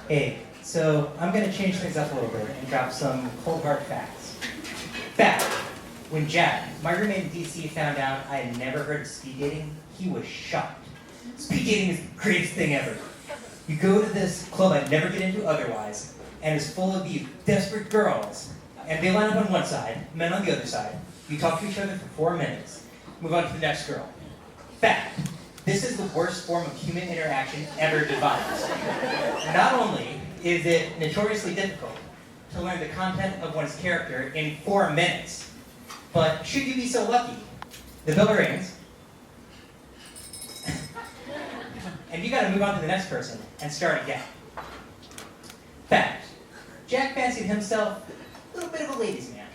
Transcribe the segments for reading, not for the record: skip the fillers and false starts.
Hey, so I'm going to change things up a little bit and drop some cold hard facts. Fact, when Jack, my roommate in DC, found out I had never heard of speed dating, he was shocked. Speed dating is the greatest thing ever. You go to this club I'd never get into otherwise, and it's full of these desperate girls, and they line up on one side, men on the other side. You talk to each other for 4 minutes, move on to the next girl. Fact, this is the worst form of human interaction ever devised. Not only is it notoriously difficult to learn the content of one's character in 4 minutes, but should you be so lucky, the bell rings, and you gotta move on to the next person and start again. Fact, Jack fancied himself a little bit of a ladies' man.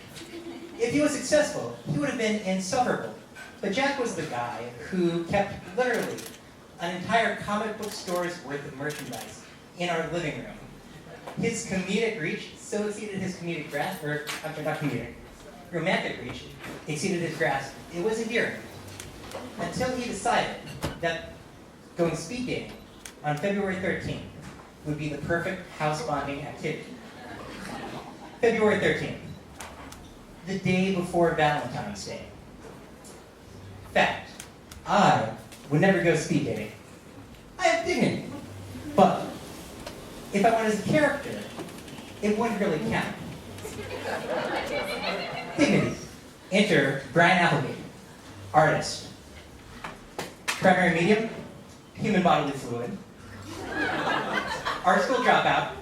If he was successful, he would have been insufferable. But Jack was the guy who kept literally an entire comic book store's worth of merchandise in our living room. His comedic reach so exceeded his comedic grasp, romantic reach exceeded his grasp. It was endearing. Until he decided that going speed dating on February 13th would be the perfect house bonding activity. February 13th, the day before Valentine's Day. Fact, I would never go speed dating. I have dignity. But if I went as a character, it wouldn't really count. Dignity. Enter Brian Applegate, artist. Primary medium, human bodily fluid. Art school dropout,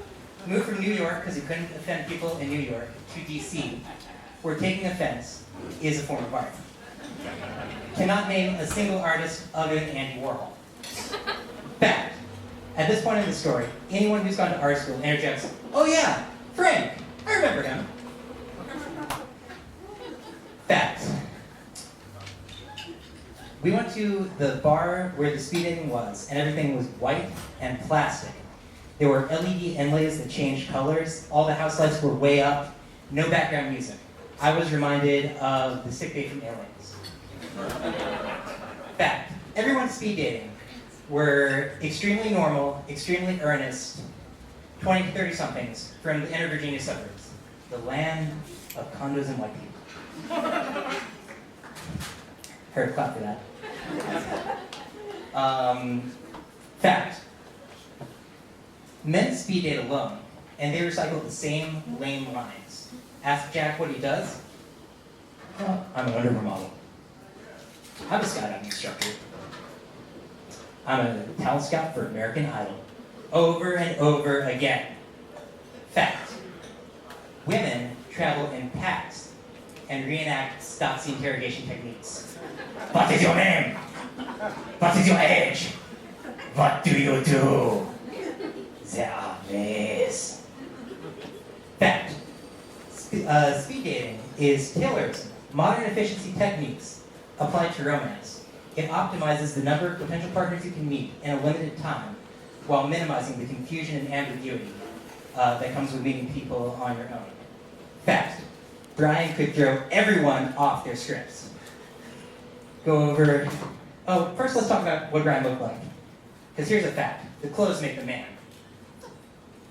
moved from New York because he couldn't offend people in New York to DC, where taking offense is a form of art. Cannot name a single artist other than Andy Warhol. Fact, at this point in the story, anyone who's gone to art school interjects, "Oh yeah, Frank, I remember him." Fact, we went to the bar where the speed dating was, and everything was white and plastic. There were LED inlays that changed colors, all the house lights were way up, no background music. I was reminded of the sick day from Aliens. Fact, everyone speed dating were extremely normal, extremely earnest, 20 to 30 somethings from the inner Virginia suburbs, the land of condos and white people. Heard a clap for that. Fact, men speed date alone, and they recycle the same lame lines. Ask Jack what he does. "Oh, I'm an underwear model. I'm a skydiving instructor. I'm a talent scout for American Idol." Over and over again. Fact, women travel in packs and reenact Stasi interrogation techniques. "What is your name? What is your age? What do you do?" There are ways. Fact, speed dating is Taylor's modern efficiency techniques applied to romance. It optimizes the number of potential partners you can meet in a limited time while minimizing the confusion and ambiguity that comes with meeting people on your own. Fact, Brian could throw everyone off their scripts. First let's talk about what Brian looked like. Because here's a fact, the clothes make the man.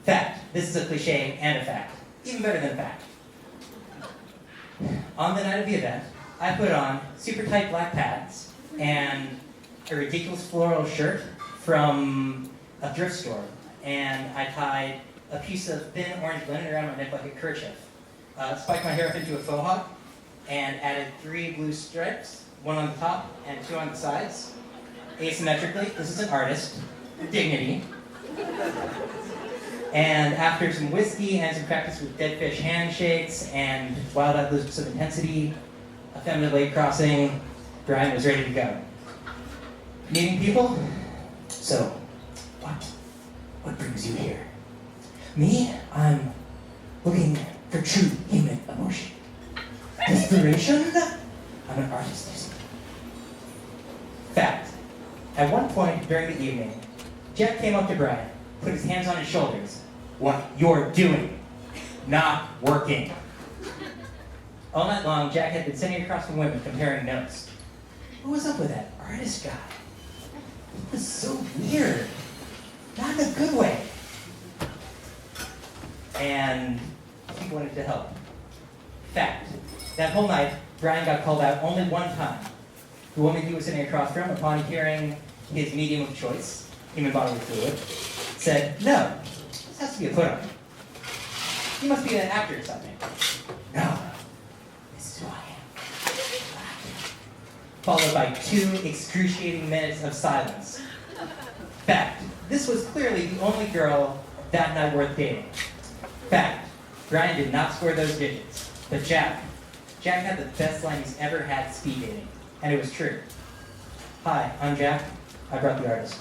Fact, this is a cliche and a fact. Even better than fact. On the night of the event, I put on super tight black pants and a ridiculous floral shirt from a thrift store. And I tied a piece of thin orange linen around my neck like a kerchief. Spiked my hair up into a faux hawk and added 3 blue stripes, 1 on the top and 2 on the sides. Asymmetrically, this is an artist. Dignity. And after some whiskey and some practice with dead fish handshakes and wild-eyed lips of intensity, a feminine leg crossing, Brian was ready to go. Meeting people? So, what brings you here? Me? I'm looking for true human emotion. Desperation? I'm an artist, you see. Fact, at one point during the evening, Jack came up to Brian, put his hands on his shoulders. "What you're doing, not working." All night long, Jack had been sitting across from women comparing notes. What was up with that artist guy? It was so weird. Not in a good way. and he wanted to help. Fact, that whole night, Brian got called out only one time. The woman he was sitting across from, upon hearing his medium of choice, human bodily fluid, said, "No, this has to be a put-on. You must be an actor or something." "No, this is who I am." Followed by 2 excruciating minutes of silence. Fact, this was clearly the only girl that night worth dating. Fact, Brian did not score those digits, but Jack had the best line he's ever had speed dating, and it was true. "Hi, I'm Jack. I brought the artist."